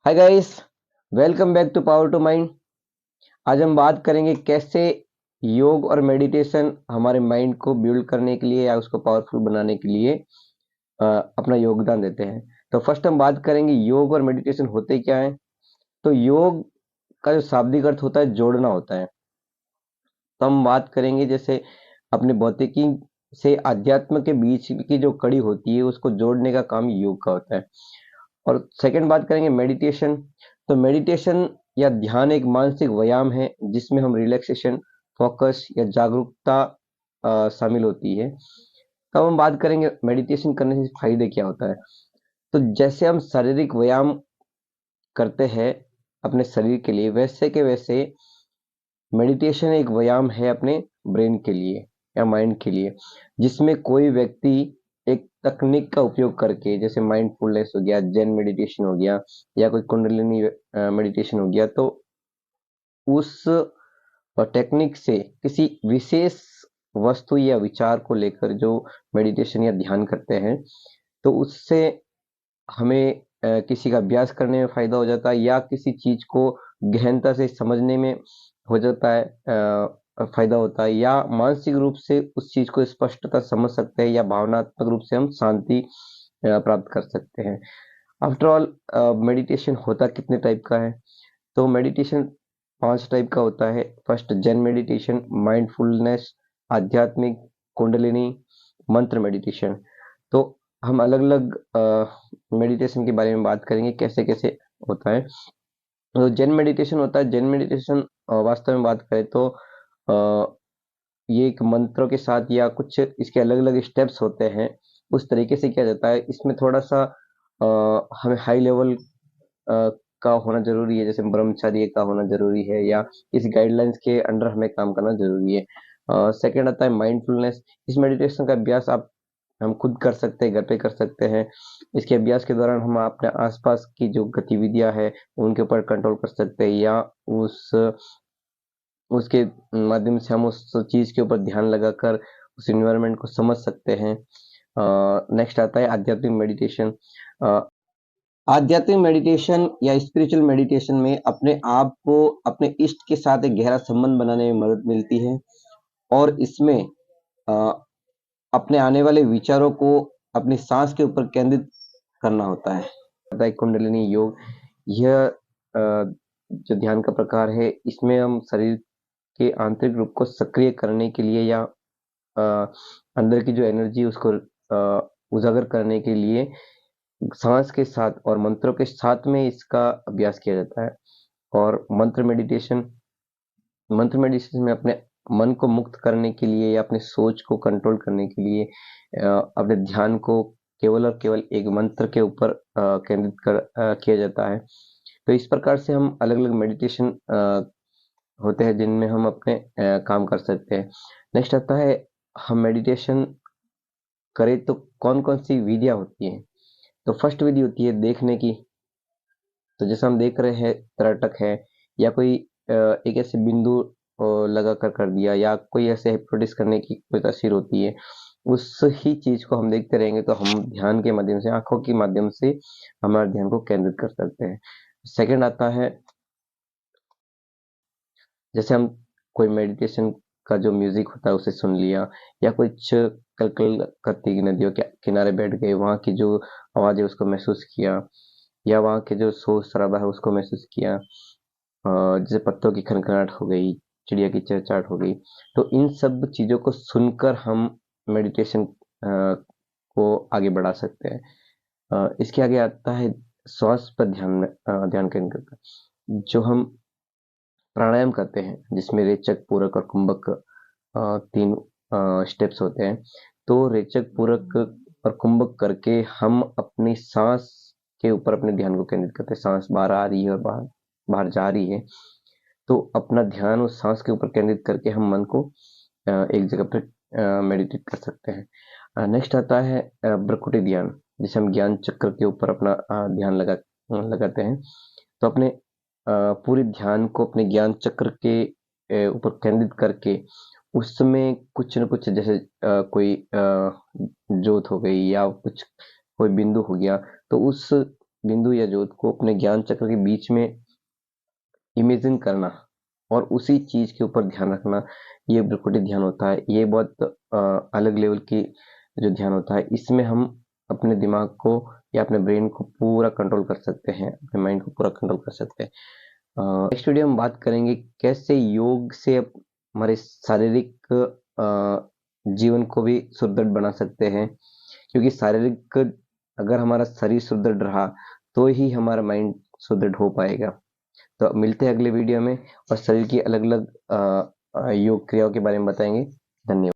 Hi guys, welcome back to power to mind. आज हम बात करेंगे कैसे योग और मेडिटेशन हमारे माइंड को बिल्ड करने के लिए या उसको पावरफुल बनाने के लिए अपना योगदान देते हैं। तो फर्स्ट हम बात करेंगे योग और मेडिटेशन होते क्या है। तो योग का जो शाब्दिक अर्थ होता है जोड़ना होता है। तो हम बात करेंगे जैसे अपने भौतिकी से अध्यात्म के बीच की जो कड़ी होती है उसको जोड़ने का काम योग का होता है। और सेकंड बात करेंगे मेडिटेशन। तो मेडिटेशन या ध्यान एक मानसिक व्यायाम है जिसमें हम रिलैक्सेशन, फोकस या जागरूकता शामिल होती है। तब हम बात करेंगे मेडिटेशन करने से फायदे क्या होता है। तो जैसे हम शारीरिक व्यायाम करते हैं अपने शरीर के लिए, वैसे के वैसे मेडिटेशन एक व्यायाम है अपने ब्रेन के लिए या माइंड के लिए, जिसमें कोई व्यक्ति एक तकनीक का उपयोग करके जैसे माइंडफुलनेस हो गया, जैन मेडिटेशन हो गया या कोई कुंडलिनी मेडिटेशन हो गया, तो उस टेक्निक से किसी विशेष वस्तु या विचार को लेकर जो मेडिटेशन या ध्यान करते हैं, तो उससे हमें किसी का अभ्यास करने में फायदा हो जाता है या किसी चीज को गहनता से समझने में हो जाता है, फायदा होता है, या मानसिक रूप से उस चीज को स्पष्टता समझ सकते हैं या भावनात्मक रूप से हम शांति प्राप्त कर सकते हैं। आफ्टर ऑल मेडिटेशन होता कितने टाइप का है। तो मेडिटेशन 5 टाइप का होता है। फर्स्ट जैन मेडिटेशन, माइंडफुलनेस, आध्यात्मिक, कुंडलिनी, मंत्र मेडिटेशन। तो हम अलग-अलग मेडिटेशन के बारे में बात करेंगे कैसे-कैसे होता है। तो जैन मेडिटेशन होता है। जैन मेडिटेशन वास्तव में बात करें तो ये एक मंत्रों के साथ या कुछ इसके अलग-अलग स्टेप्स होते हैं, उस तरीके से किया जाता है। इसमें थोड़ा-सा हमें हाई लेवल का होना ज़रूरी है, जैसे ब्रह्मचर्य का होना ज़रूरी है या इस गाइडलाइंस के अंडर हमें काम करना ज़रूरी है। सेकंड आता है माइंडफुलनेस। इस मेडिटेशन का अभ्यास आप हम खुद कर सकते हैं, घर पे कर सकते हैं। इसके अभ्यास के दौरान हम अपने आसपास की जो गतिविधियां हैं उनके ऊपर कंट्रोल कर सकते हैं या उस उसके माध्यम से हम उस चीज के ऊपर ध्यान लगाकर उस इन्वायरमेंट को समझ सकते हैं। नेक्स्ट आता है आध्यात्मिक मेडिटेशन। आध्यात्मिक मेडिटेशन या स्पिरिचुअल मेडिटेशन में अपने आप को अपने इष्ट के साथ एक गहरा संबंध बनाने में मदद मिलती है और इसमें अ, अपने आने वाले विचारों को अपनी सांस के ऊपर केंद्रित करना होता है। आता है कुंडलिनी योग। यह जो ध्यान का प्रकार है, इसमें हम शरीर के आंतरिक रूप को सक्रिय करने के लिए या अ, अंदर की जो एनर्जी उसको उजागर करने के लिए सांस के साथ और मंत्रों के साथ में इसका अभ्यास किया जाता है। और मंत्र मेडिटेशन में अपने मन को मुक्त करने के लिए या अपने सोच को कंट्रोल करने के लिए अपने ध्यान को केवल और केवल एक मंत्र के ऊपर केंद्रित किया जाता है। तो इस प्रकार से हम अलग-अलग मेडिटेशन होते हैं जिनमें हम अपने काम कर सकते हैं। नेक्स्ट आता है हम मेडिटेशन करें तो कौन-कौन सी विधियाँ होती हैं। तो फर्स्ट विधि होती है देखने की। तो जैसे हम देख रहे हैं त्राटक है या कोई एक ऐसे बिंदु लगा कर दिया या कोई ऐसे हिप्नोटिस करने की कोई तस्वीर होती है, उस ही चीज को हम देखते रहेंगे तो हम ध्यान के माध्यम से, आंखों के माध्यम से हमारे ध्यान को केंद्रित कर सकते हैं। सेकंड आता है जैसे हम कोई मेडिटेशन का जो म्यूजिक होता है उसे सुन लिया या कुछ कलकल करती नदियों के किनारे बैठ गए, वहाँ की जो आवाज है उसको महसूस किया या वहाँ के जो शोर शराबा है उसको महसूस किया। जैसे पत्तों की खनखनाहट हो गई, चिड़िया की चहचहाट हो गई। तो इन सब चीज़ों को सुनकर हम मेडिटेशन को आगे बढ़ा सकते हैं। इसके आगे आता है श्वास पर ध्यान केंद्रित करता है। जो हम प्राणायाम करते हैं जिसमें रेचक, पूरक और कुंभक 3 स्टेप्स होते हैं। तो रेचक, पूरक और कुंभक करके हम अपनी साँस के ऊपर अपने ध्यान को केंद्रित करते हैं। साँस बाहर आ रही है और बाहर बाहर जा रही है। तो अपना ध्यान उस साँस के ऊपर केंद्रित करके हम मन को एक जगह पर मेडिटेट कर सकते हैं। नेक्स्ट आता है भ्रकुटी ध्यान, जिसे हम ज्ञान चक्र के ऊपर अपना ध्यान लगाते हैं। तो अपने पूरे ध्यान को अपने ज्ञान चक्र के ऊपर केंद्रित करके उसमें कुछ न कुछ जैसे कोई जोत हो गई या कुछ कोई बिंदु हो गया, तो उस बिंदु या ज्योत को अपने ज्ञान चक्र के बीच में इमेजिन करना और उसी चीज के ऊपर ध्यान रखना, ये ब्रह्मकुटी ध्यान होता है। ये बहुत अलग लेवल की जो ध्यान होता है, इसमें हम अपने दिमाग को या अपने ब्रेन को पूरा कंट्रोल कर सकते हैं, अपने माइंड को पूरा कंट्रोल कर सकते हैं। नेक्स्ट वीडियो हम बात करेंगे कैसे योग से हमारे शारीरिक जीवन को भी सुदृढ़ बना सकते हैं, क्योंकि शारीरिक अगर हमारा शरीर सुदृढ़ रहा तो ही हमारा माइंड सुदृढ़ हो पाएगा। तो मिलते हैं अगले वीडियो में और शरीर की अलग अलग योग क्रियाओं के बारे में बताएंगे। धन्यवाद।